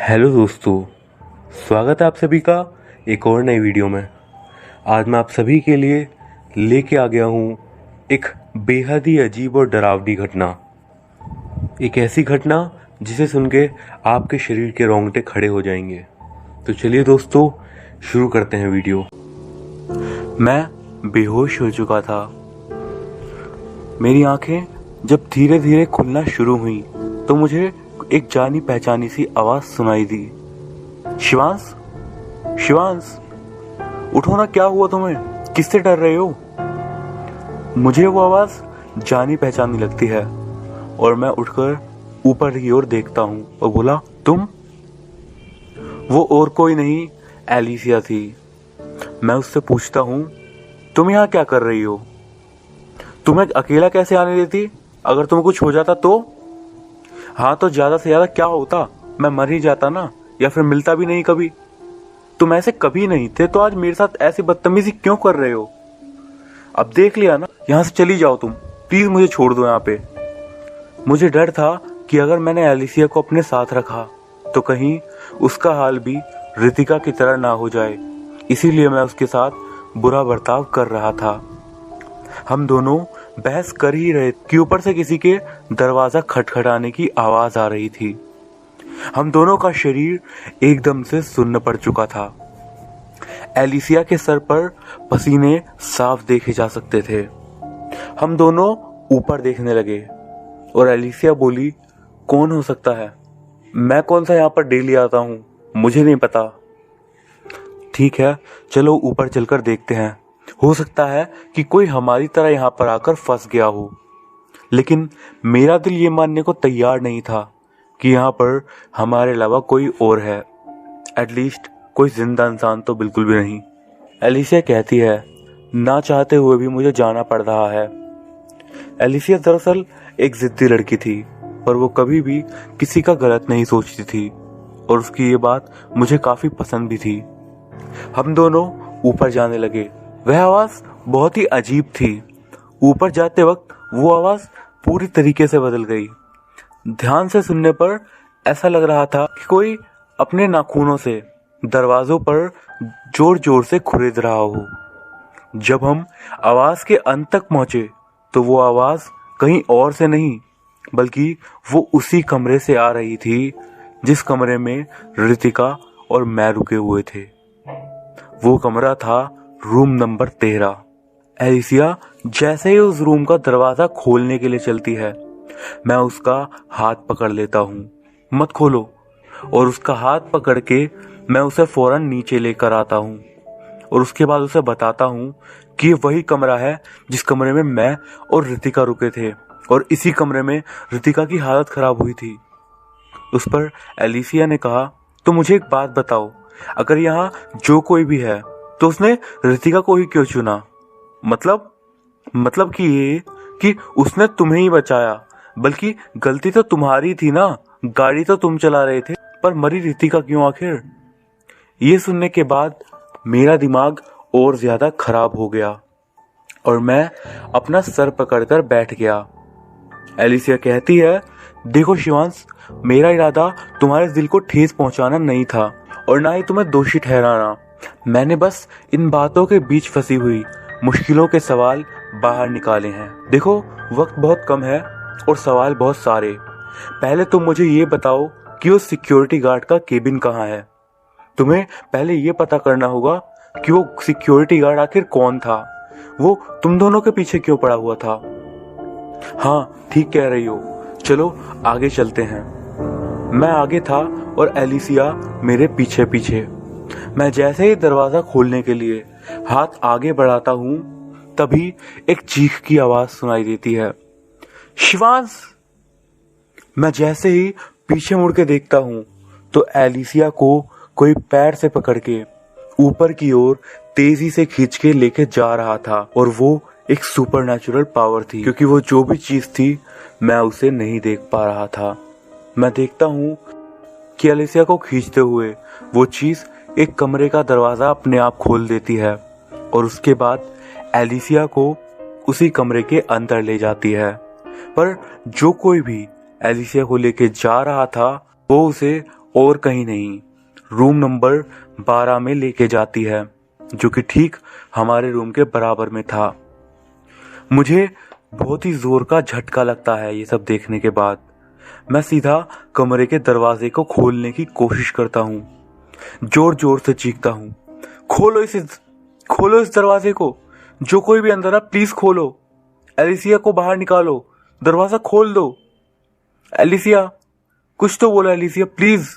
Hello दोस्तों, स्वागत है आप सभी का एक और नई वीडियो में। आज मैं आप सभी के लिए लेके आ गया हूँ एक बेहद ही अजीब और डरावनी घटना। एक ऐसी घटना जिसे सुन के आपके शरीर के रोंगटे खड़े हो जाएंगे। तो चलिए दोस्तों, शुरू करते हैं वीडियो। मैं बेहोश हो चुका था। मेरी आंखें जब धीरे धीरे खुलना शुरू हुई तो मुझे एक जानी पहचानी सी आवाज सुनाई दी। शिवांश, शिवांश, उठो ना, क्या हुआ तुम्हें? किससे डर रहे हो? मुझे वो आवाज जानी पहचानी लगती है और मैं उठकर ऊपर की ओर देखता हूँ और बोला, तुम? वो और कोई नहीं, एलिसिया थी। मैं उससे पूछता हूँ, तुम यहाँ क्या कर रही हो? तुम्हें अकेला कैसे आने देती? अगर तुम्हें कुछ हो जाता तो? हाँ, तो ज्यादा से ज्यादा क्या होता? मैं मर ही जाता ना, या फिर मिलता भी नहीं कभी। तुम ऐसे कभी नहीं थे, तो आज मेरे साथ ऐसी बदतमीजी क्यों कर रहे हो? अब देख लिया ना, यहाँ से चली जाओ तुम, प्लीज मुझे छोड़ दो यहाँ पे। मुझे डर था कि अगर मैंने एलिसिया को अपने साथ रखा तो कहीं उसका हाल भी रितिका की तरह ना हो जाए, इसीलिए मैं उसके साथ बुरा बर्ताव कर रहा था। हम दोनों बहस कर ही रहे कि ऊपर से किसी के दरवाजा खटखटाने की आवाज आ रही थी। हम दोनों का शरीर एकदम से सुन्न पड़ चुका था। एलिसिया के सर पर पसीने साफ देखे जा सकते थे। हम दोनों ऊपर देखने लगे और एलिसिया बोली, कौन हो सकता है? मैं कौन सा यहाँ पर डेली आता हूँ, मुझे नहीं पता। ठीक है, चलो ऊपर चलकर देखते हैं। हो सकता है कि कोई हमारी तरह यहाँ पर आकर फंस गया हो। लेकिन मेरा दिल ये मानने को तैयार नहीं था कि यहाँ पर हमारे अलावा कोई और है। एटलीस्ट कोई जिंदा इंसान तो बिल्कुल भी नहीं। एलिसिया कहती है, ना चाहते हुए भी मुझे जाना पड़ रहा है। एलिसिया दरअसल एक जिद्दी लड़की थी, पर वो कभी भी किसी का गलत नहीं सोचती थी और उसकी ये बात मुझे काफी पसंद भी थी। हम दोनों ऊपर जाने लगे। वह आवाज बहुत ही अजीब थी। ऊपर जाते वक्त वो आवाज पूरी तरीके से बदल गई। ध्यान से सुनने पर ऐसा लग रहा था कि कोई अपने नाखूनों से दरवाजों पर जोर जोर से खुरेद रहा हो। जब हम आवाज के अंत तक पहुंचे तो वो आवाज कहीं और से नहीं, बल्कि वो उसी कमरे से आ रही थी जिस कमरे में रितिका और मैं रुके हुए थे। वो कमरा था रूम नंबर 13। एलिसिया जैसे ही उस रूम का दरवाजा खोलने के लिए चलती है, मैं उसका हाथ पकड़ लेता हूँ, मत खोलो। और उसका हाथ पकड़ के मैं उसे फौरन नीचे लेकर आता हूँ और उसके बाद उसे बताता हूँ कि वही कमरा है जिस कमरे में मैं और रितिका रुके थे और इसी कमरे में रितिका की हालत खराब हुई थी। उस पर एलिसिया ने कहा, तो मुझे एक बात बताओ, अगर यहाँ जो कोई भी है तो उसने रितिका को ही क्यों चुना? मतलब कि ये कि उसने तुम्हें ही बचाया, बल्कि गलती तो तुम्हारी थी ना, गाड़ी तो तुम चला रहे थे, पर मरी रितिका क्यों आखिर? ये सुनने के बाद मेरा दिमाग और ज्यादा खराब हो गया और मैं अपना सर पकड़कर बैठ गया। एलिसिया कहती है, देखो शिवांश, मेरा इरादा तुम्हारे दिल को ठेस पहुंचाना नहीं था और ना ही तुम्हें दोषी ठहराना। मैंने बस इन बातों के बीच फंसी हुई मुश्किलों के सवाल बाहर निकाले हैं। देखो, वक्त बहुत कम है और सवाल बहुत सारे। पहले तुम मुझे ये बताओ कि वो सिक्योरिटी गार्ड का केबिन कहाँ है। तुम्हें पहले ये पता करना होगा कि वो सिक्योरिटी गार्ड आखिर कौन था। वो तुम दोनों के पीछे क्यों पड़ा हुआ था? हाँ, ठीक कह रही हो, चलो आगे चलते हैं। मैं आगे था और एलिसिया मेरे पीछे पीछे। मैं जैसे ही दरवाजा खोलने के लिए हाथ आगे बढ़ाता हूँ, तभी एक चीख की आवाज सुनाई देती है, शिवांश। मैं जैसे ही पीछे मुड़ के देखता हूँ तो एलिसिया को कोई पैर से पकड़ के ऊपर की ओर तेजी से खींच के लेके जा रहा था और वो एक सुपरनैचुरल पावर थी, क्योंकि वो जो भी चीज थी मैं उसे नहीं देख पा रहा था। मैं देखता हूँ कि एलिसिया को खींचते हुए वो चीज एक कमरे का दरवाजा अपने आप खोल देती है और उसके बाद एलिसिया को उसी कमरे के अंदर ले जाती है। पर जो कोई भी एलिसिया को लेके जा रहा था वो उसे और कहीं नहीं, रूम नंबर 12 में लेके जाती है, जो कि ठीक हमारे रूम के बराबर में था। मुझे बहुत ही जोर का झटका लगता है ये सब देखने के बाद। मैं सीधा कमरे के दरवाजे को खोलने की कोशिश करता हूँ। जोर जोर से चीखता हूँ, खोलो इस दरवाजे को, जो कोई भी अंदर आ प्लीज खोलो, एलिसिया को बाहर निकालो, दरवाजा खोल दो। एलिसिया, कुछ तो बोलो एलिसिया प्लीज।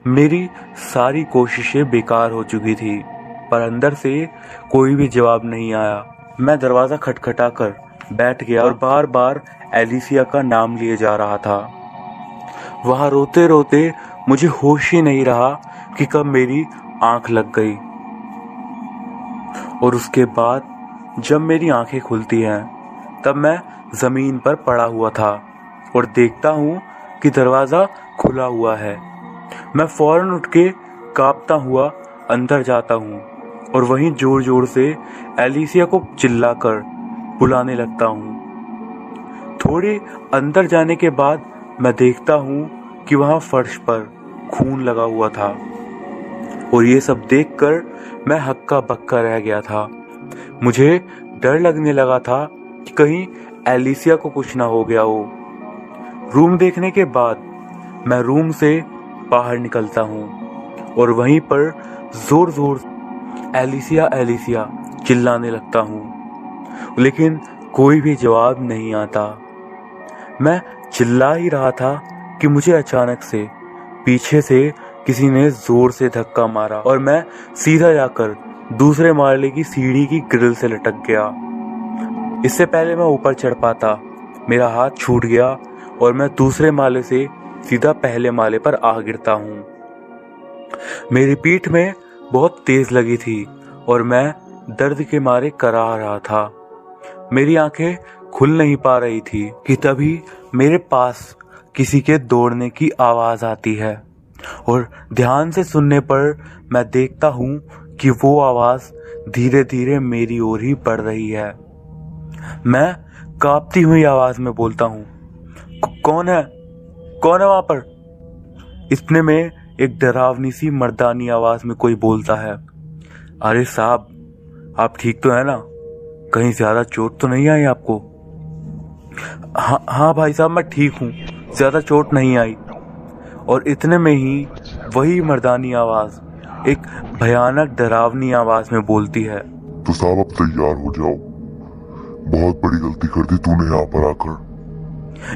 मेरी सारी कोशिशें बेकार हो चुकी थी, पर अंदर से कोई भी जवाब नहीं आया। मैं दरवाजा खटखटाकर बैठ गया और बार बार एलिसिया का नाम लिए जा रहा था। वहां रोते रोते मुझे होश ही नहीं रहा कि कब मेरी आंख लग गई। और उसके बाद जब मेरी आंखें खुलती हैं, तब मैं जमीन पर पड़ा हुआ था और देखता हूँ कि दरवाजा खुला हुआ है। मैं फौरन उठ के कांपता हुआ अंदर जाता हूँ और वहीं जोर जोर से एलिसिया को चिल्लाकर बुलाने लगता हूँ। थोड़े अंदर जाने के बाद मैं देखता हूँ कि वहाँ फर्श पर खून लगा हुआ था और ये सब देखकर मैं हक्का बक्का रह गया था। मुझे डर लगने लगा था कि कहीं एलिसिया को कुछ ना हो गया हो। रूम देखने के बाद मैं रूम से बाहर निकलता हूँ और वहीं पर जोर जोर एलिसिया एलिसिया चिल्लाने लगता हूँ, लेकिन कोई भी जवाब नहीं आता। मैं चिल्ला ही रहा था कि मुझे अचानक से पीछे से किसी ने जोर से धक्का मारा और मैं सीधा जाकर दूसरे माले की सीढ़ी की ग्रिल से लटक गया। इससे पहले मैं ऊपर चढ़ पाता, मेरा हाथ छूट गया और मैं दूसरे माले से सीधा पहले माले पर आ गिरता हूँ। मेरी पीठ में बहुत तेज लगी थी और मैं दर्द के मारे कराह रहा था। मेरी आंखें खुल नहीं पा रही थी कि तभी मेरे पास किसी के दौड़ने की आवाज आती है और ध्यान से सुनने पर मैं देखता हूँ कि वो आवाज धीरे धीरे मेरी ओर ही बढ़ रही है। मैं कांपती हुई आवाज में बोलता हूँ, कौन है वहां पर? इतने में एक डरावनी सी मर्दानी आवाज में कोई बोलता है, अरे साहब, आप ठीक तो है ना? कहीं ज्यादा चोट तो नहीं आई आपको? हाँ भाई साहब, मैं ठीक हूँ, ज्यादा चोट नहीं आई। और इतने में ही वही मर्दानी आवाज एक भयानक डरावनी आवाज में बोलती है, तो साहब अब तैयार हो जाओ, बहुत बड़ी गलती कर दी तूने यहाँ पर आकर।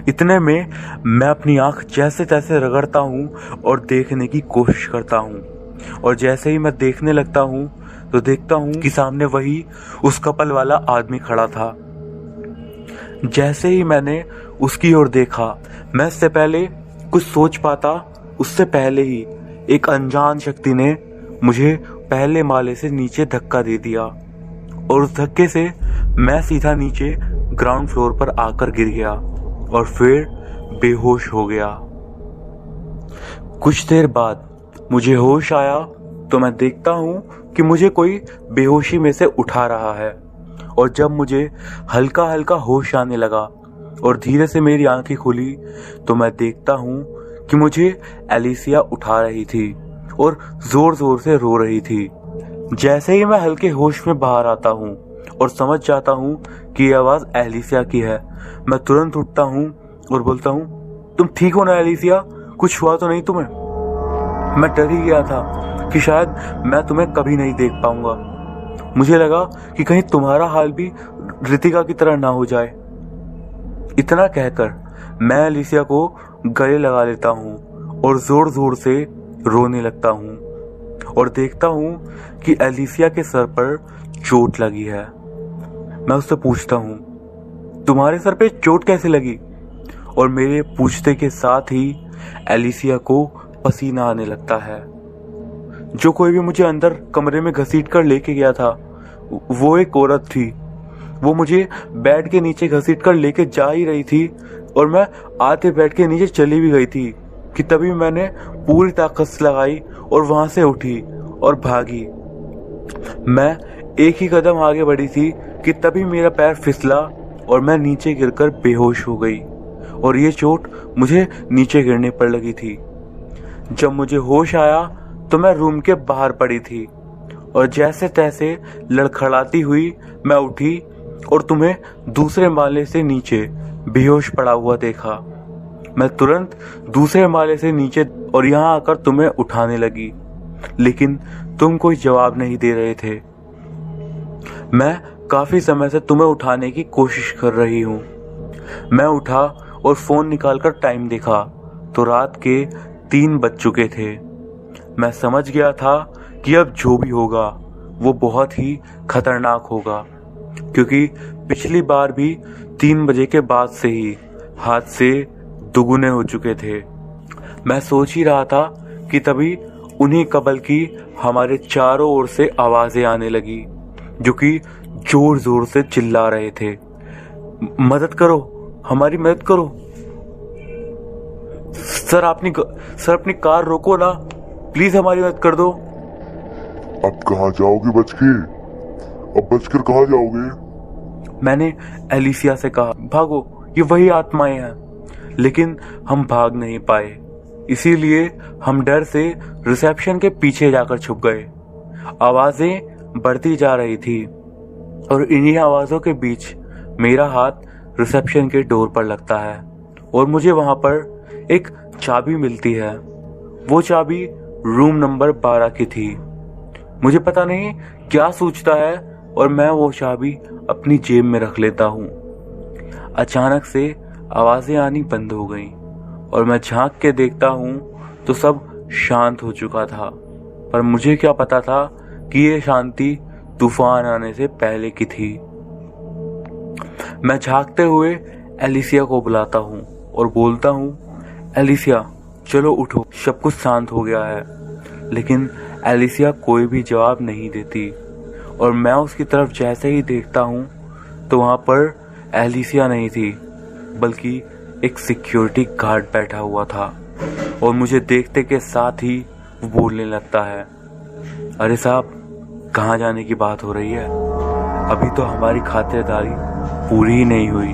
इतने में मैं अपनी आंख जैसे तैसे रगड़ता हूँ और देखने की कोशिश करता हूँ और जैसे ही मैं देखने लगता हूँ तो देखता हूँ कि सामने वही उस कपल वाला आदमी खड़ा था। जैसे ही मैंने उसकी ओर देखा, मैं इससे पहले कुछ सोच पाता उससे पहले ही एक अनजान शक्ति ने मुझे पहले माले से नीचे धक्का दे दिया और उस धक्के से मैं सीधा नीचे ग्राउंड फ्लोर पर आकर गिर गया और फिर बेहोश हो गया। कुछ देर बाद मुझे होश आया तो मैं देखता हूँ कि मुझे कोई बेहोशी में से उठा रहा है और जब मुझे हल्का हल्का होश आने लगा और धीरे से मेरी आंखें खुली तो मैं देखता हूँ कि मुझे एलिसिया उठा रही थी और जोर जोर से रो रही थी। जैसे ही मैं हल्के होश में बाहर आता हूँ और समझ जाता हूँ कि ये आवाज एलिसिया की है, मैं तुरंत उठता हूँ और बोलता हूँ, तुम ठीक हो ना एलिसिया? कुछ हुआ तो नहीं तुम्हें? मैं डर ही गया था कि शायद मैं तुम्हें कभी नहीं देख पाऊंगा। मुझे लगा कि कहीं तुम्हारा हाल भी रितिका की तरह ना हो जाए। इतना कहकर मैं एलिसिया को गले लगा लेता हूँ और जोर जोर से रोने लगता हूँ और देखता हूँ कि एलिसिया के सर पर चोट लगी है। मैं उससे पूछता हूँ, तुम्हारे सर पे चोट कैसे लगी? और मेरे पूछते के साथ ही एलिसिया को पसीना आने लगता है। जो कोई भी मुझे अंदर कमरे में घसीट कर लेके गया था वो एक औरत थी। वो मुझे बेड के नीचे घसीट कर लेके जा ही रही थी और मैं आधे बेड के नीचे चली भी गई थी कि तभी मैंने पूरी ताकत से लगाई और वहां से उठी और भागी। मैं एक ही कदम आगे बढ़ी थी कि तभी मेरा पैर फिसला और मैं नीचे गिरकर बेहोश हो गई और ये चोट मुझे नीचे गिरने पर लगी थी। जब मुझे होश आया तो मैं रूम के बाहर पड़ी थी और जैसे तैसे लड़खड़ाती हुई मैं उठी और तुम्हें दूसरे माले से नीचे बेहोश पड़ा हुआ देखा। मैं तुरंत दूसरे माले से नीचे और यहाँ आकर तुम्हें उठाने लगी, लेकिन तुम कोई जवाब नहीं दे रहे थे। मैं काफी समय से तुम्हें उठाने की कोशिश कर रही हूँ। मैं उठा और फोन निकालकर टाइम देखा तो रात के 3 बज चुके थे। मैं समझ गया था कि अब जो भी होगा वो बहुत ही खतरनाक होगा, क्योंकि पिछली बार भी 3 बजे के बाद से ही हादसे दुगुने हो चुके थे। मैं सोच ही रहा था कि तभी उन्हीं कबल की हमारे चारों ओर से आवाजें आने लगी, जो कि जोर जोर से चिल्ला रहे थे, मदद करो, हमारी मदद करो। सर अपनी कार रोको ना, प्लीज हमारी मदद कर दो। अब कहाँ जाओगे बच के? अब बचकर कहाँ जाओगे? मैंने एलिसिया से कहा, भागो, ये वही आत्माएं हैं। लेकिन हम भाग नहीं पाए, इसीलिए हम डर से रिसेप्शन के पीछे जाकर छुप गए। आवाजें बढ़ती जा रही थी और इन्हीं आवाजों के बीच मेरा हाथ रिसेप्शन के डोर पर लगता है और मुझे वहां पर एक चाबी मिलती है। वो चाबी रूम नंबर 12 की थी। मुझे पता नहीं क्या सोचता है और मैं वो चाबी अपनी जेब में रख लेता हूँ। अचानक से आवाजें आनी बंद हो गईं और मैं झांक के देखता हूँ तो सब शांत हो चुका था। पर मुझे क्या पता था कि ये शांति तूफान आने से पहले की थी। मैं झांकते हुए एलिसिया को बुलाता हूँ और बोलता हूँ, एलिसिया चलो उठो, सब कुछ शांत हो गया है। लेकिन एलिसिया कोई भी जवाब नहीं देती और मैं उसकी तरफ जैसे ही देखता हूँ तो वहाँ पर एलिसिया नहीं थी, बल्कि एक सिक्योरिटी गार्ड बैठा हुआ था और मुझे देखते के साथ ही वो बोलने लगता है, अरे साहब, कहाँ जाने की बात हो रही है? अभी तो हमारी खातिरदारी पूरी ही नहीं हुई।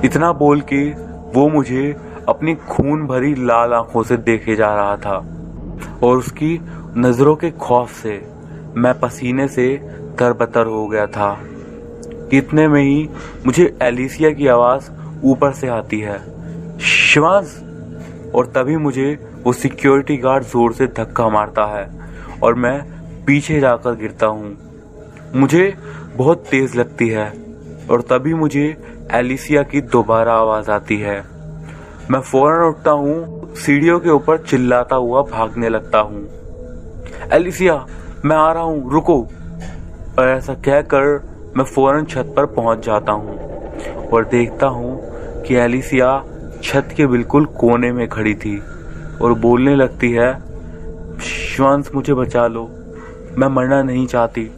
इतना बोल के वो मुझे अपनी खून भरी लाल आंखों से देखे जा रहा था और उसकी नजरों के खौफ से मैं पसीने से तरबतर हो गया था। इतने में ही मुझे एलिसिया की आवाज ऊपर से आती है, शिवांश। और तभी मुझे वो सिक्योरिटी गार्ड जोर से धक्का मारता है और मैं पीछे जाकर गिरता हूँ। मुझे बहुत तेज लगती है और तभी मुझे एलिसिया की दोबारा आवाज आती है। मैं फौरन उठता हूँ, सीढ़ियों के ऊपर चिल्लाता हुआ भागने लगता हूँ, एलिसिया मैं आ रहा हूँ, रुको। और ऐसा कहकर मैं फौरन छत पर पहुंच जाता हूँ और देखता हूँ कि एलिसिया छत के बिल्कुल कोने में खड़ी थी और बोलने लगती है, शिवांश मुझे बचा लो, मैं मरना नहीं चाहती।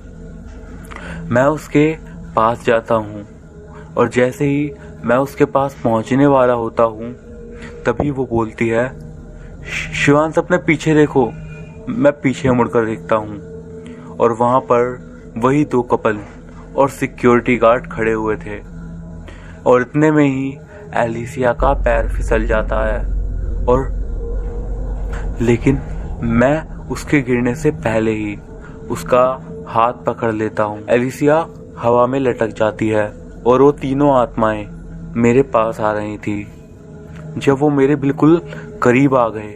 मैं उसके पास जाता हूँ और जैसे ही मैं उसके पास पहुँचने वाला होता हूँ तभी वो बोलती है, शिवांश अपने पीछे देखो। मैं पीछे मुड़कर देखता हूँ और वहाँ पर वही 2 कपल और सिक्योरिटी गार्ड खड़े हुए थे और इतने में ही एलिसिया का पैर फिसल जाता है और लेकिन मैं उसके गिरने से पहले ही उसका हाथ पकड़ लेता हूँ। एलिसिया हवा में लटक जाती है और वो तीनों आत्माएं मेरे पास आ रही थी। जब वो मेरे बिल्कुल करीब आ गए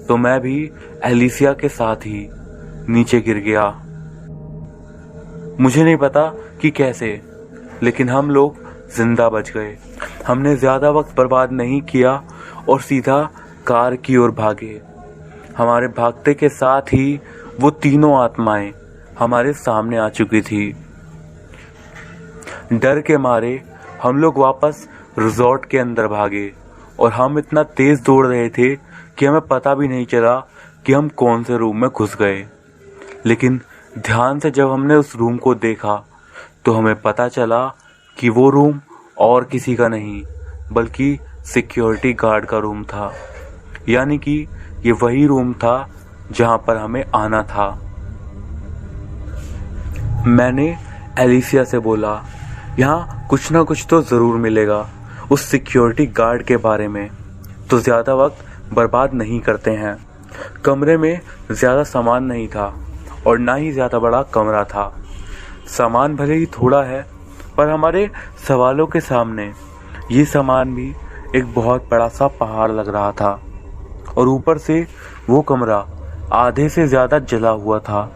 तो मैं भी एलिसिया के साथ ही नीचे गिर गया। मुझे नहीं पता कि कैसे, लेकिन हम लोग जिंदा बच गए। हमने ज्यादा वक्त बर्बाद नहीं किया और सीधा कार की ओर भागे। हमारे भागते के साथ ही वो तीनों आत्माएं हमारे सामने आ चुकी थी। डर के मारे हम लोग वापस रिजॉर्ट के अंदर भागे और हम इतना तेज दौड़ रहे थे कि हमें पता भी नहीं चला कि हम कौन से रूम में घुस गए। लेकिन ध्यान से जब हमने उस रूम को देखा तो हमें पता चला कि वो रूम और किसी का नहीं बल्कि सिक्योरिटी गार्ड का रूम था। यानी कि ये वही रूम था जहां पर हमें आना था। मैंने एलिसिया से बोला, यहाँ कुछ ना कुछ तो ज़रूर मिलेगा। उस सिक्योरिटी गार्ड के बारे में तो ज़्यादा वक्त बर्बाद नहीं करते हैं। कमरे में ज़्यादा सामान नहीं था और ना ही ज़्यादा बड़ा कमरा था। सामान भले ही थोड़ा है, पर हमारे सवालों के सामने ये सामान भी एक बहुत बड़ा सा पहाड़ लग रहा था। और ऊपर से वो कमरा आधे से ज़्यादा जला हुआ था।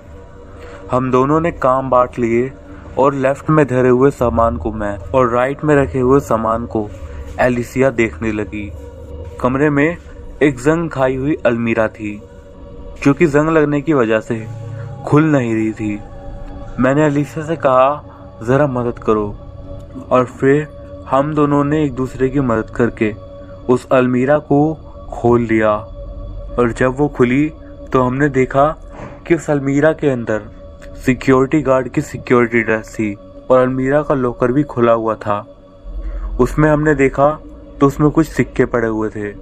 हम दोनों ने काम बांट लिए और लेफ्ट में धरे हुए सामान को मैं और राइट में रखे हुए सामान को एलिसिया देखने लगी। कमरे में एक जंग खाई हुई अलमीरा थी, जो कि जंग लगने की वजह से खुल नहीं रही थी। मैंने एलिसिया से कहा, ज़रा मदद करो, और फिर हम दोनों ने एक दूसरे की मदद करके उस अलमीरा को खोल लिया। और जब वो खुली तो हमने देखा कि उस अलमीरा के अंदर सिक्योरिटी गार्ड की सिक्योरिटी ड्रेस थी और अलमीरा का लॉकर भी खुला हुआ था। उसमें हमने देखा तो उसमें कुछ सिक्के पड़े हुए थे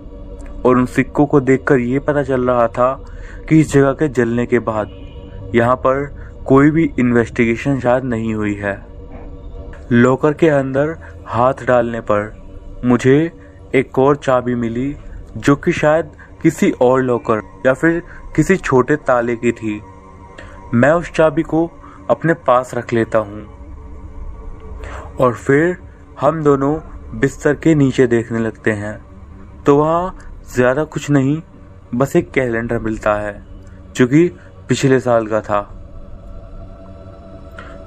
और उन सिक्कों को देखकर ये पता चल रहा था कि इस जगह के जलने के बाद यहाँ पर कोई भी इन्वेस्टिगेशन शायद नहीं हुई है। लॉकर के अंदर हाथ डालने पर मुझे एक और चाबी मिली, जो कि शायद किसी और लॉकर या फिर किसी छोटे ताले की थी। मैं उस चाबी को अपने पास रख लेता हूँ और फिर हम दोनों बिस्तर के नीचे देखने लगते हैं तो वहाँ ज़्यादा कुछ नहीं, बस एक कैलेंडर मिलता है जो कि पिछले साल का था।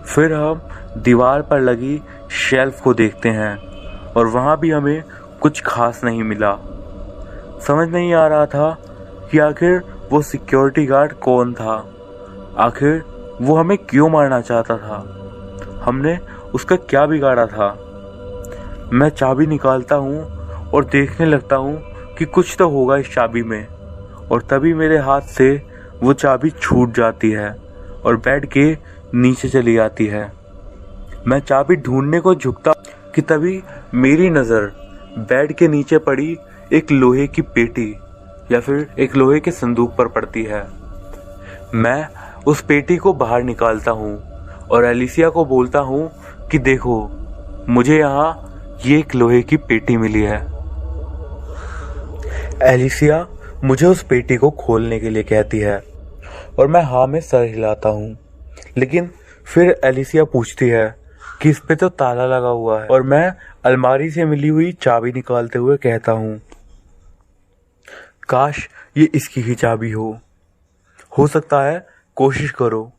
फिर हम दीवार पर लगी शेल्फ को देखते हैं और वहाँ भी हमें कुछ खास नहीं मिला। समझ नहीं आ रहा था कि आखिर वो सिक्योरिटी गार्ड कौन था, आखिर वो हमें क्यों मारना चाहता था, हमने उसका क्या बिगाड़ा था। मैं चाबी निकालता हूँ और देखने लगता हूँ कि कुछ तो होगा इस चाबी में, और तभी मेरे हाथ से वो चाबी छूट जाती है और बेड के नीचे चली जाती है। मैं चाबी ढूंढने को झुकता कि तभी मेरी नज़र बेड के नीचे पड़ी एक लोहे की पेटी या फिर एक लोहे के संदूक पर पड़ती है। मैं उस पेटी को बाहर निकालता हूँ और एलिसिया को बोलता हूँ कि देखो, मुझे यहाँ ये एक लोहे की पेटी मिली है। एलिसिया मुझे उस पेटी को खोलने के लिए कहती है और मैं हाँ में सर हिलाता हूँ, लेकिन फिर एलिसिया पूछती है कि इस पे तो ताला लगा हुआ है, और मैं अलमारी से मिली हुई चाबी निकालते हुए कहता हूँ, काश ये इसकी ही चाबी हो सकता है, कोशिश करो।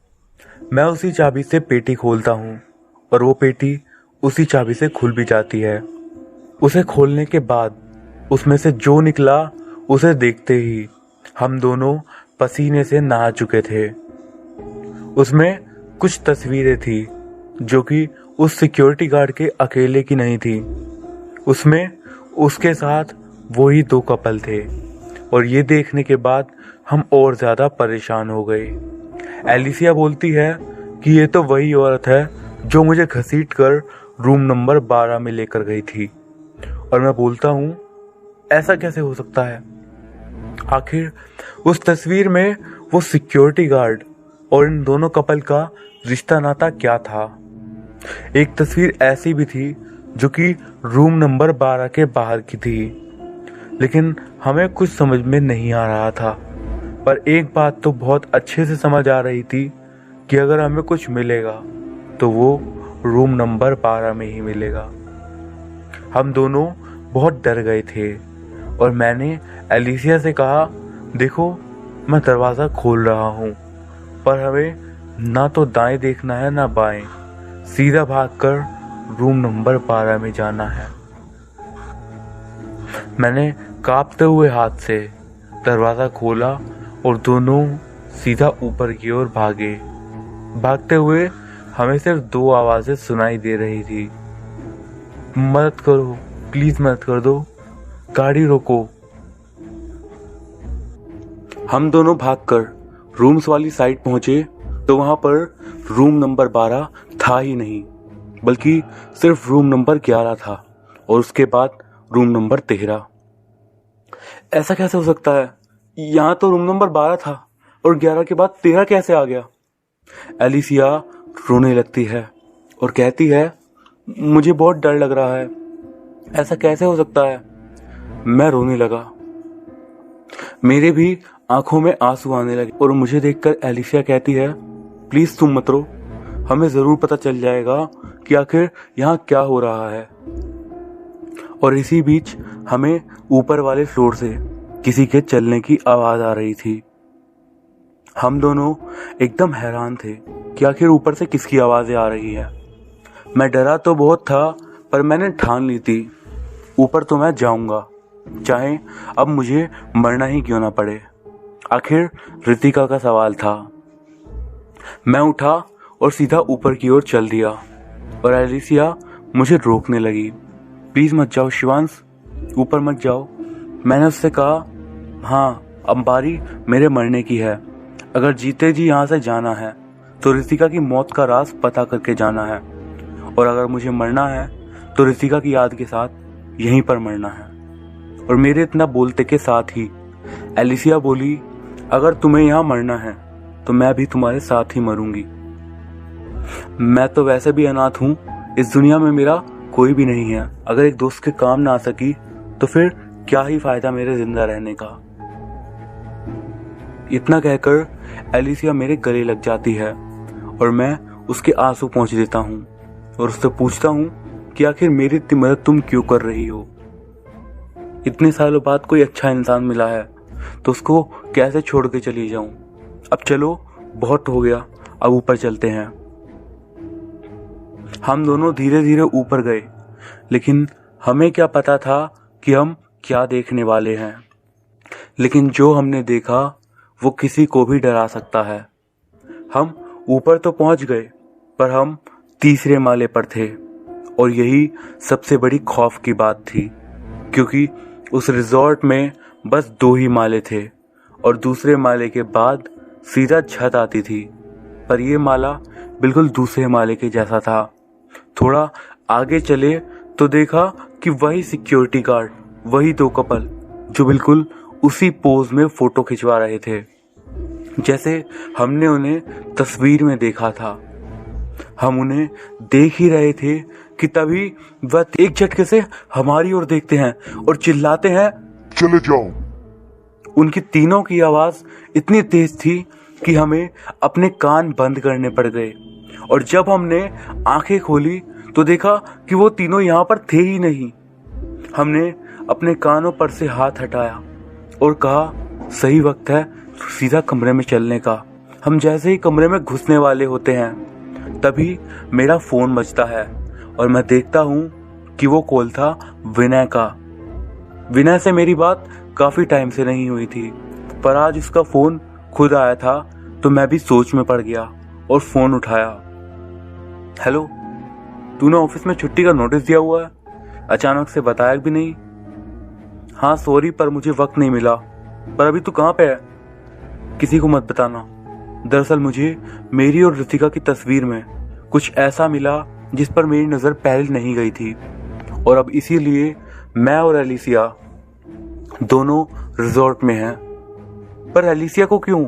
मैं उसी चाबी से पेटी खोलता हूँ और वो पेटी उसी चाबी से खुल भी जाती है। उसे खोलने के बाद उसमें से जो निकला उसे देखते ही हम दोनों पसीने से नहा चुके थे। उसमें कुछ तस्वीरें थी जो कि उस सिक्योरिटी गार्ड के अकेले की नहीं थी, उसमें उसके साथ वही दो कपल थे। और ये देखने के बाद हम और ज़्यादा परेशान हो गए। एलिसिया बोलती है कि ये तो वही औरत है जो मुझे घसीट कर रूम नंबर 12 में लेकर गई थी। और मैं बोलता हूँ, ऐसा कैसे हो सकता है? आखिर उस तस्वीर में वो सिक्योरिटी गार्ड और इन दोनों कपल का रिश्ता नाता क्या था? एक तस्वीर ऐसी भी थी जो कि रूम नंबर 12 के बाहर की थी, लेकिन हमें कुछ समझ में नहीं आ रहा था। पर एक बात तो बहुत अच्छे से समझ आ रही थी कि अगर हमें कुछ मिलेगा तो वो रूम नंबर 12 में ही मिलेगा। हम दोनों बहुत डर गए थे और मैंने एलिसिया से कहा, देखो, मैं दरवाज़ा खोल रहा हूँ, पर हमें ना तो दाएं देखना है ना बाएं, सीधा भागकर रूम नंबर 12 में जाना है। मैंने कांपते हुए हाथ से दरवाज़ा खोला और दोनों सीधा ऊपर की ओर भागे। भागते हुए हमें सिर्फ दो आवाज़ें सुनाई दे रही थी, मदद करो, प्लीज़ मदद कर दो, गाड़ी रोको। हम दोनों भागकर रूम्स वाली साइड पहुंचे तो वहां पर रूम नंबर 12 था ही नहीं, बल्कि सिर्फ रूम नंबर 11 था और उसके बाद रूम नंबर 13। ऐसा कैसे हो सकता है? यहाँ तो रूम नंबर 12 था और 11 के बाद 13 कैसे आ गया? एलिसिया रोने लगती है और कहती है, मुझे बहुत डर लग रहा है। ऐसा कैसे हो सकता है? मैं रोने लगा। मेरे भी आंखों में आंसू आने लगे और मुझे देखकर एलिसिया कहती है, प्लीज तुम मत रो, हमें जरूर पता चल जाएगा कि आखिर यहाँ क्या हो रहा है। और इसी बीच हमें ऊपर वाले फ्लोर से किसी के चलने की आवाज आ रही थी। हम दोनों एकदम हैरान थे कि आखिर ऊपर से किसकी आवाजें आ रही है। मैं डरा तो बहुत था, पर मैंने ठान ली थी ऊपर तो मैं जाऊंगा, चाहे अब मुझे मरना ही क्यों ना पड़े। आखिर रितिका का सवाल था। मैं उठा और सीधा ऊपर की ओर चल दिया और एलिसिया मुझे रोकने लगी। प्लीज मत जाओ शिवांश, ऊपर मत जाओ। मैंने उससे कहा, हाँ अब बारी मेरे मरने की है। अगर जीते जी यहाँ से जाना है तो रितिका की मौत का राज पता करके जाना है, और अगर मुझे मरना है तो रितिका की याद के साथ यहीं पर मरना है। और मेरे इतना बोलते के साथ ही एलिसिया बोली, अगर तुम्हें यहाँ मरना है तो मैं भी तुम्हारे साथ ही मरूंगी। मैं तो वैसे भी अनाथ हूँ, इस दुनिया में मेरा कोई भी नहीं है। अगर एक दोस्त के काम ना आ सकी तो फिर क्या ही फायदा मेरे जिंदा रहने का। इतना कहकर एलिसिया मेरे गले लग जाती है और मैं उसके आंसू पोंछ देता हूँ और उससे पूछता हूँ कि आखिर मेरी इतनी मदद तुम क्यों कर रही हो। इतने सालों बाद कोई अच्छा इंसान मिला है तो उसको कैसे छोड़ के चली जाऊं। अब चलो बहुत हो गया, अब ऊपर चलते हैं। हम दोनों धीरे धीरे ऊपर गए, लेकिन हमें क्या पता था कि हम क्या देखने वाले हैं। लेकिन जो हमने देखा वो किसी को भी डरा सकता है। हम ऊपर तो पहुंच गए, पर हम तीसरे माले पर थे और यही सबसे बड़ी खौफ की बात थी, क्योंकि उस रिजॉर्ट में बस 2 ही माले थे और दूसरे माले के बाद सीधा छत आती थी। पर यह माला बिल्कुल दूसरे माले के जैसा था। थोड़ा आगे चले तो देखा कि वही सिक्योरिटी गार्ड, वही 2 कपल जो बिल्कुल उसी पोज में फोटो खिंचवा रहे थे जैसे हमने उन्हें तस्वीर में देखा था। हम उन्हें देख ही रहे थे कि तभी वह एक झटके से हमारी ओर देखते हैं और चिल्लाते हैं, चले जाओ। उनकी तीनों की आवाज इतनी तेज थी कि हमें अपने कान बंद करने पड़ गए। और जब हमने आंखें खोली तो देखा कि वो तीनों यहाँ पर थे ही नहीं। हमने अपने कानों पर से हाथ हटाया और कहा, सही वक्त है सीधा कमरे में चलने का। हम जैसे ही कमरे में घुसने वाले होते हैं तभी मेरा फोन बजता है और मैं देखता हूँ कि वो कॉल था विनय का। विनय से मेरी बात काफी टाइम से नहीं हुई थी, पर आज उसका फोन खुद आया था तो मैं भी सोच में पड़ गया और फोन उठाया। हेलो, तूने ऑफिस में छुट्टी का नोटिस दिया हुआ है, अचानक से बताया भी नहीं। हाँ सॉरी, पर मुझे वक्त नहीं मिला। पर अभी तू कहाँ पे है? किसी को मत बताना। दरअसल मुझे मेरी और रितिका की तस्वीर में कुछ ऐसा मिला जिस पर मेरी नजर पहले नहीं गई थी, और अब इसीलिए मैं और एलिसिया दोनों रिजॉर्ट में हैं। पर एलिसिया को क्यों?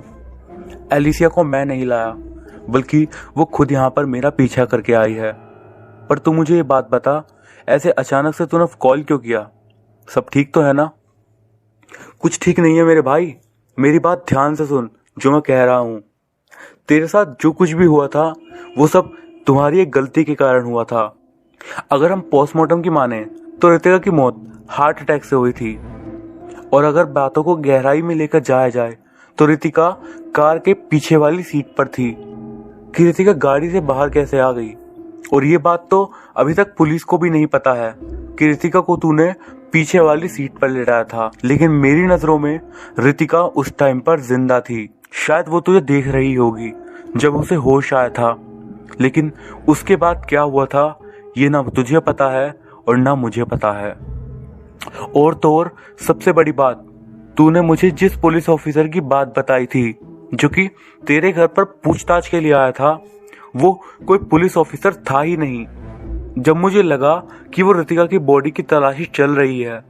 एलिसिया को मैं नहीं लाया, बल्कि वो खुद यहाँ पर मेरा पीछा करके आई है। पर तू मुझे ये बात बता, ऐसे अचानक से तूने कॉल क्यों किया? सब ठीक तो है ना? कुछ ठीक नहीं है मेरे भाई, मेरी बात ध्यान से सुन जो मैं कह रहा हूँ। तेरे साथ जो कुछ भी हुआ था वो सब तुम्हारी एक गलती के कारण हुआ था। अगर हम पोस्टमार्टम की माने तो रितिका की मौत हार्ट अटैक से हुई थी, और अगर बातों को गहराई में लेकर जाया जाए तो रितिका कार के पीछे वाली सीट पर थी। कि रितिका गाड़ी से बाहर कैसे आ गई, और ये बात तो अभी तक पुलिस को भी नहीं पता है कि रितिका को तूने पीछे वाली सीट पर लेटाया था। लेकिन मेरी नजरों में रितिका उस टाइम पर जिंदा थी। शायद वो तुझे देख रही होगी जब उसे होश आया था, लेकिन उसके बाद क्या हुआ था ये ना तुझे पता है और ना मुझे पता है। और तो और सबसे बड़ी बात, तूने मुझे जिस पुलिस ऑफिसर की बात बताई थी जो कि तेरे घर पर पूछताछ के लिए आया था, वो कोई पुलिस ऑफिसर था ही नहीं। जब मुझे लगा कि वो रितिका की बॉडी की तलाशी चल रही है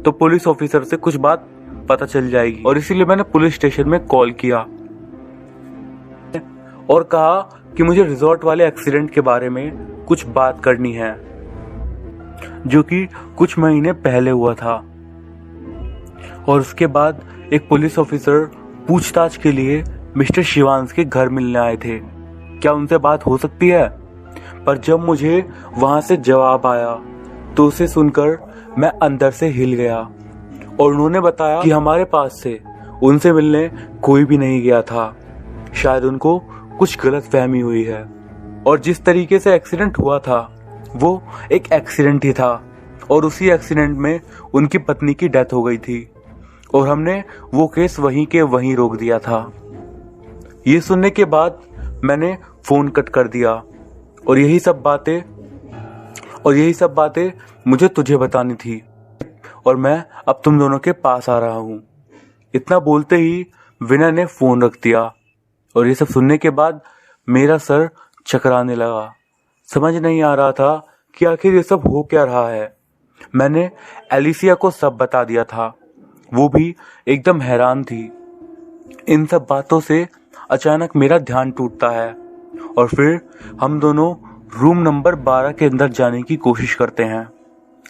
तो पुलिस ऑफिसर से कुछ बात पता चल जाएगी, और इसीलिए मैंने पुलिस स्टेशन में कॉल किया और कहा कि मुझे रिजॉर्ट वाले एक्सीडेंट के बारे में कुछ बात करनी है। जो कि कुछ महीने पहले हुआ था। और उसके बाद एक पुलिस ऑफिसर पूछताछ के लिए मिस्टर शिवांश के घर मिलने आए थे। क्या उनसे बात हो सकती है? पर जब मुझे वहां से जवाब आया तो उसे सुनकर मैं अंदर से हिल गया और उन्होंने बताया कि हमारे पास से उनसे मिलने कोई भी नहीं गया था। शायद उनको कुछ गलतफहमी हुई है और जिस तरीके से एक्सीडेंट हुआ था वो एक एक्सीडेंट ही था और उसी एक्सीडेंट में उनकी पत्नी की डेथ हो गई थी और हमने वो केस वहीं के वहीं रोक दिया था। ये सुनने के बाद मैंने फोन कट कर दिया और यही सब बातें मुझे तुझे बतानी थी और मैं अब तुम दोनों के पास आ रहा हूँ। इतना बोलते ही विनय ने फोन रख दिया और ये सब सुनने के बाद मेरा सर चकराने लगा। समझ नहीं आ रहा था कि आखिर ये सब हो क्या रहा है। मैंने एलिसिया को सब बता दिया था, वो भी एकदम हैरान थी। इन सब बातों से अचानक मेरा ध्यान टूटता है और फिर हम दोनों रूम नंबर 12 के अंदर जाने की कोशिश करते हैं,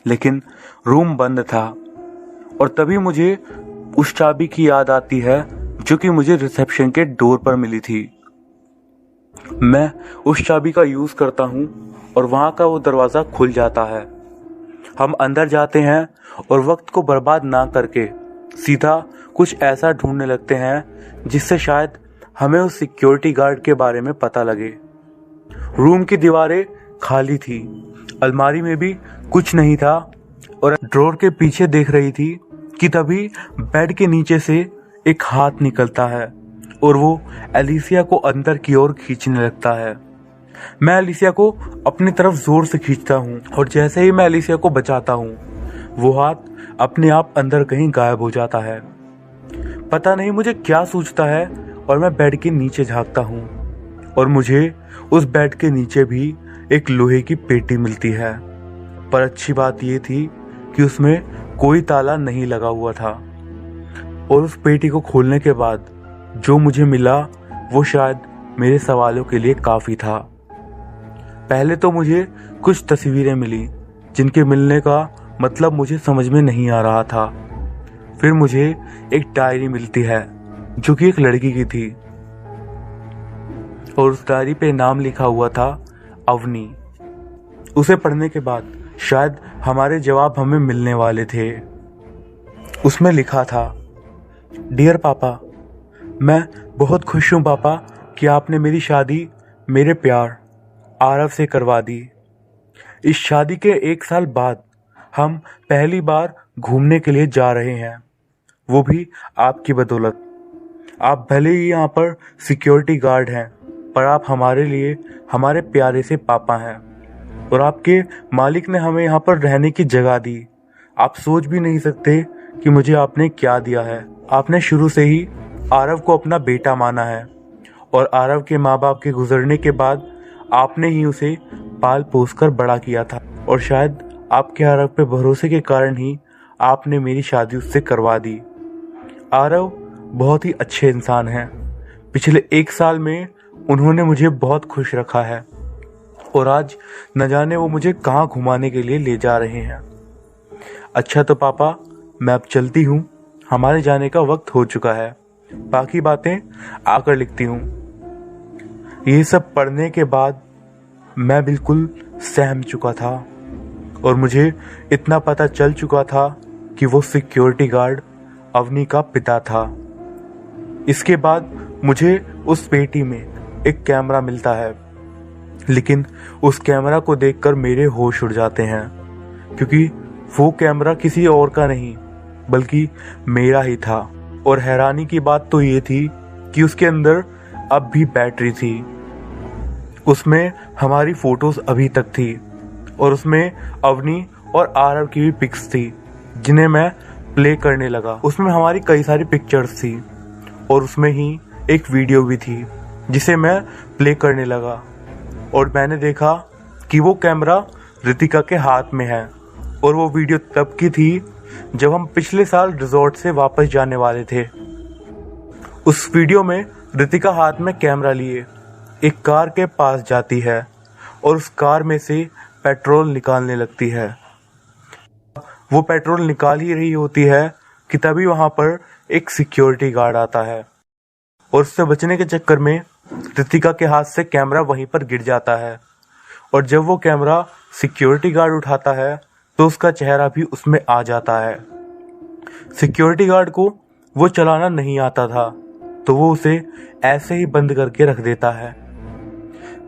लेकिन रूम बंद था। और तभी मुझे उस चाबी की याद आती है जो कि मुझे रिसेप्शन के डोर पर मिली थी। मैं उस चाबी का यूज करता हूँ और वहां का वो दरवाजा खुल जाता है। हम अंदर जाते हैं और वक्त को बर्बाद ना करके सीधा कुछ ऐसा ढूंढने लगते हैं जिससे शायद हमें उस सिक्योरिटी गार्ड के बारे में पता लगे। रूम की दीवारें खाली थी, अलमारी में भी कुछ नहीं था और ड्रॉर के पीछे देख रही थी कि तभी बेड के नीचे से एक हाथ निकलता है और वो एलिसिया को अंदर की ओर खींचने लगता है। मैं एलिसिया को अपनी तरफ जोर से खींचता हूँ और जैसे ही मैं एलिसिया को बचाता हूँ वो हाथ अपने आप अंदर कहीं गायब हो जाता है। पता नहीं मुझे क्या सूझता है और मैं बेड के नीचे झांकता हूँ और मुझे उस बेड के नीचे भी एक लोहे की पेटी मिलती है। पर अच्छी बात ये थी कि उसमें कोई ताला नहीं लगा हुआ था और उस पेटी को खोलने के बाद जो मुझे मिला वो शायद मेरे सवालों के लिए काफ़ी था। पहले तो मुझे कुछ तस्वीरें मिली जिनके मिलने का मतलब मुझे समझ में नहीं आ रहा था। फिर मुझे एक डायरी मिलती है जो कि एक लड़की की थी और उस डायरी पे नाम लिखा हुआ था अवनी। उसे पढ़ने के बाद शायद हमारे जवाब हमें मिलने वाले थे। उसमें लिखा था, डियर पापा, मैं बहुत खुश हूँ पापा कि आपने मेरी शादी मेरे प्यार आरव से करवा दी। इस शादी के 1 साल बाद हम पहली बार घूमने के लिए जा रहे हैं, वो भी आपकी बदौलत। आप भले ही यहाँ पर सिक्योरिटी गार्ड हैं, पर आप हमारे लिए हमारे प्यारे से पापा हैं और आपके मालिक ने हमें यहाँ पर रहने की जगह दी। आप सोच भी नहीं सकते कि मुझे आपने क्या दिया है। आपने शुरू से ही आरव को अपना बेटा माना है और आरव के माँ बाप के गुजरने के बाद आपने ही उसे पाल पोस कर बड़ा किया था और शायद आपके आरव पे भरोसे के कारण ही आपने मेरी शादी उससे करवा दी। आरव बहुत ही अच्छे इंसान हैं। पिछले 1 साल में उन्होंने मुझे बहुत खुश रखा है और आज न जाने वो मुझे कहाँ घुमाने के लिए ले जा रहे हैं। अच्छा तो पापा, मैं अब चलती हूँ, हमारे जाने का वक्त हो चुका है। बाकी बातें आकर लिखती हूँ। ये सब पढ़ने के बाद मैं बिल्कुल सहम चुका था और मुझे इतना पता चल चुका था कि वो सिक्योरिटी गार्ड अवनी का पिता था। इसके बाद मुझे उस पेटी में एक कैमरा मिलता है, लेकिन उस कैमरा को देखकर मेरे होश उड़ जाते हैं क्योंकि वो कैमरा किसी और का नहीं बल्कि मेरा ही था। और हैरानी की बात तो ये थी कि उसके अंदर अब भी बैटरी थी, उसमें हमारी फोटोज अभी तक थी और उसमें अवनी और आरव की भी पिक्स थी जिन्हें मैं प्ले करने लगा। उसमें हमारी कई सारी पिक्चर्स थी और उसमें ही एक वीडियो भी थी जिसे मैं प्ले करने लगा और मैंने देखा कि वो कैमरा रितिका के हाथ में है और वो वीडियो तब की थी जब हम पिछले साल रिजॉर्ट से वापस जाने वाले थे। उस वीडियो में रितिका हाथ में कैमरा लिए एक कार के पास जाती है और उस कार में से पेट्रोल निकालने लगती है वो पेट्रोल निकाल ही रही होती है कि तभी वहां पर एक सिक्योरिटी गार्ड आता है और उससे बचने के चक्कर में रितिका के हाथ से कैमरा वहीं पर गिर जाता है। और जब वो कैमरा सिक्योरिटी गार्ड उठाता है तो उसका चेहरा भी उसमें आ जाता है। सिक्योरिटी गार्ड को वो चलाना नहीं आता था तो वो उसे ऐसे ही बंद करके रख देता है।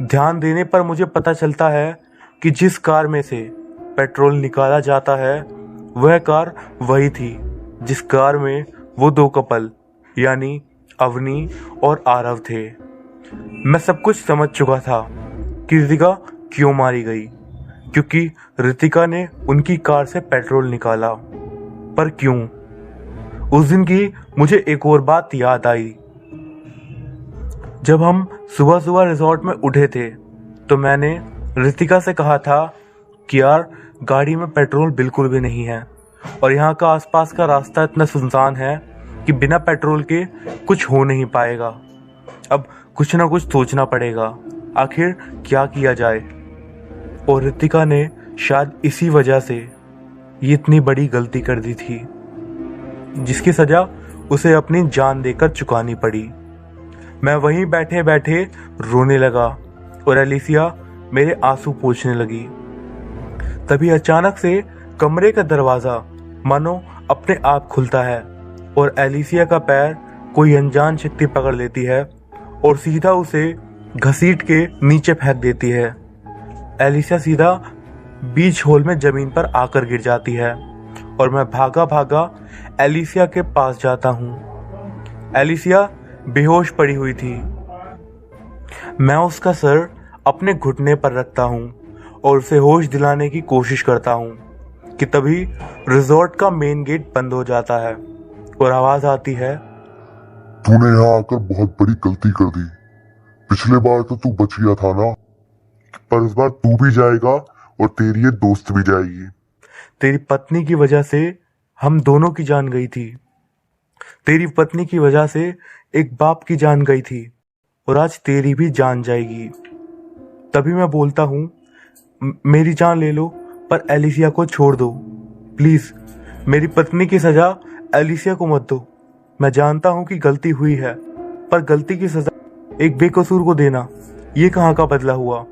ध्यान देने पर मुझे पता चलता है कि जिस कार में से पेट्रोल निकाला जाता है वह कार वही थी जिस कार में वो दो कपल यानी अवनी और आरव थे। मैं सब कुछ समझ चुका था कि रितिका क्यों मारी गई, क्योंकि रितिका ने उनकी कार से पेट्रोल निकाला। पर क्यों? उस दिन की मुझे एक और बात याद आई। जब हम सुबह सुबह रिजॉर्ट में उठे थे तो मैंने रितिका से कहा था कि यार गाड़ी में पेट्रोल बिल्कुल भी नहीं है और यहाँ का आसपास का रास्ता इतना सुनसान है कि बिना पेट्रोल के कुछ हो नहीं पाएगा। अब कुछ ना कुछ सोचना पड़ेगा, आखिर क्या किया जाए। और रितिका ने शायद इसी वजह से ये इतनी बड़ी गलती कर दी थी जिसकी सजा उसे अपनी जान देकर चुकानी पड़ी। मैं वहीं बैठे बैठे रोने लगा और एलिसिया मेरे आंसू पोंछने लगी। तभी अचानक से कमरे का दरवाजा मानो अपने आप खुलता है और एलिसिया का पैर कोई अनजान शक्ति पकड़ लेती है और सीधा उसे घसीट के नीचे फेंक देती है। एलिसिया सीधा बीच हॉल में जमीन पर आकर गिर जाती है और मैं भागा भागा एलिसिया के पास जाता हूँ। एलिसिया बेहोश पड़ी हुई थी। मैं उसका सर अपने घुटने पर रखता हूँ और उसे होश दिलाने की कोशिश करता हूँ कि तभी रिजॉर्ट का मेन गेट बंद हो जाता है और आवाज आती है, तूने यहाँ आकर बहुत बड़ी गलती कर दी। पिछले बार तो तू बच गया था ना, पर इस बार तू भी जाएगा और तेरी ये दोस्त भी जाएगी। तेरी पत्नी की वजह से हम दोनों की जान गई थी। तेरी पत्नी की वजह से एक बाप की जान गई थी और आज तेरी भी जान जाएगी। तभी मैं बोलता हूँ, मेरी जान ले लो पर एलिसिया को छोड़ दो प्लीज। मेरी पत्नी की सजा एलिसिया को मत दो। मैं जानता हूँ कि गलती हुई है, पर गलती की सजा एक बेकसूर को देना ये कहाँ का बदला हुआ।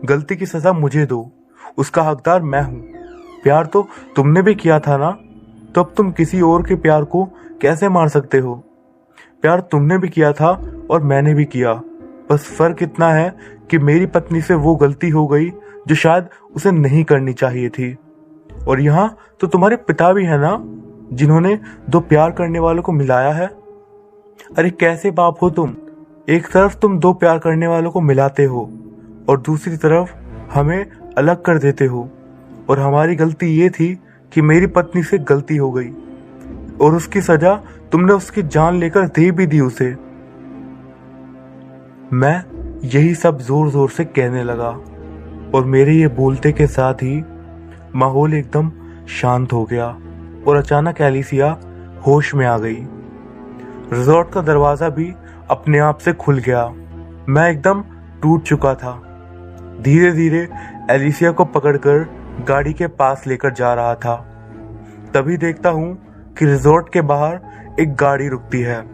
गलती की सजा मुझे दो, उसका हकदार मैं हूँ। प्यार तो तुमने भी किया था ना, तो अब तुम किसी और के प्यार को कैसे मार सकते हो? प्यार तुमने भी किया था और मैंने भी किया, बस फर्क इतना है कि मेरी पत्नी से वो गलती हो गई जो शायद उसे नहीं करनी चाहिए थी। और यहाँ तो तुम्हारे पिता भी है ना, जिन्होंने दो प्यार करने वालों को मिलाया है। अरे कैसे बाप हो तुम? एक तरफ तुम दो प्यार करने वालों को मिलाते हो और दूसरी तरफ हमें अलग कर देते हो। और हमारी गलती ये थी कि मेरी पत्नी से गलती हो गई और उसकी सजा तुमने उसकी जान लेकर दे भी दी उसे। मैं यही सब जोर जोर से कहने लगा और मेरे ये बोलते के साथ ही माहौल एकदम शांत हो गया और अचानक एलिसिया होश में आ गई। रिजॉर्ट का दरवाजा भी अपने आप से खुल गया। मैं एकदम टूट चुका था। धीरे धीरे एलिसिया को पकड़कर गाड़ी के पास लेकर जा रहा था। तभी देखता हूँ कि रिजॉर्ट के बाहर एक गाड़ी रुकती है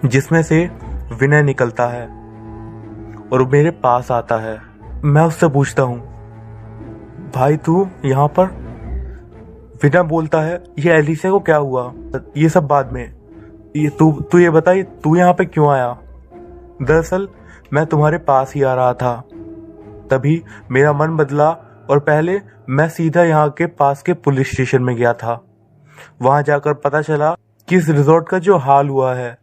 जिसमें से विनय निकलता है और मेरे पास आता है। मैं उससे पूछता हूँ, भाई तू यहाँ पर? विनय बोलता है, ये एलिसिया को क्या हुआ ये सब बाद में, ये तू ये बता, तू यहाँ पे क्यों आया? दरअसल मैं तुम्हारे पास ही आ रहा था। तभी मेरा मन बदला और पहले मैं सीधा यहाँ के पास के पुलिस स्टेशन में गया था। वहां जाकर पता चला कि इस रिजॉर्ट का जो हाल हुआ है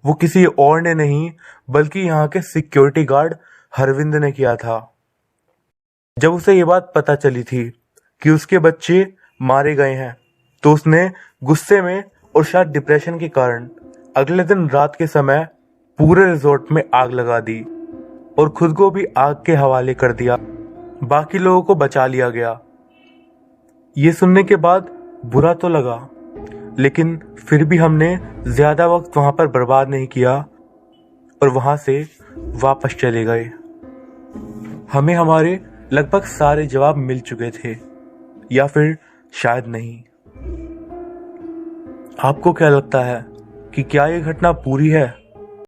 वो किसी और ने नहीं बल्कि यहाँ के सिक्योरिटी गार्ड हरविंद ने किया था। जब उसे ये बात पता चली थी कि उसके बच्चे मारे गए हैं तो उसने गुस्से में और शायद डिप्रेशन के कारण अगले दिन रात के समय पूरे रिजॉर्ट में आग लगा दी और खुद को भी आग के हवाले कर दिया। बाकी लोगों को बचा लिया गया। ये सुनने के बाद बुरा तो लगा, लेकिन फिर भी हमने ज्यादा वक्त वहां पर बर्बाद नहीं किया और वहां से वापस चले गए। हमें हमारे लगभग सारे जवाब मिल चुके थे, या फिर शायद नहीं। आपको क्या लगता है कि क्या ये घटना पूरी है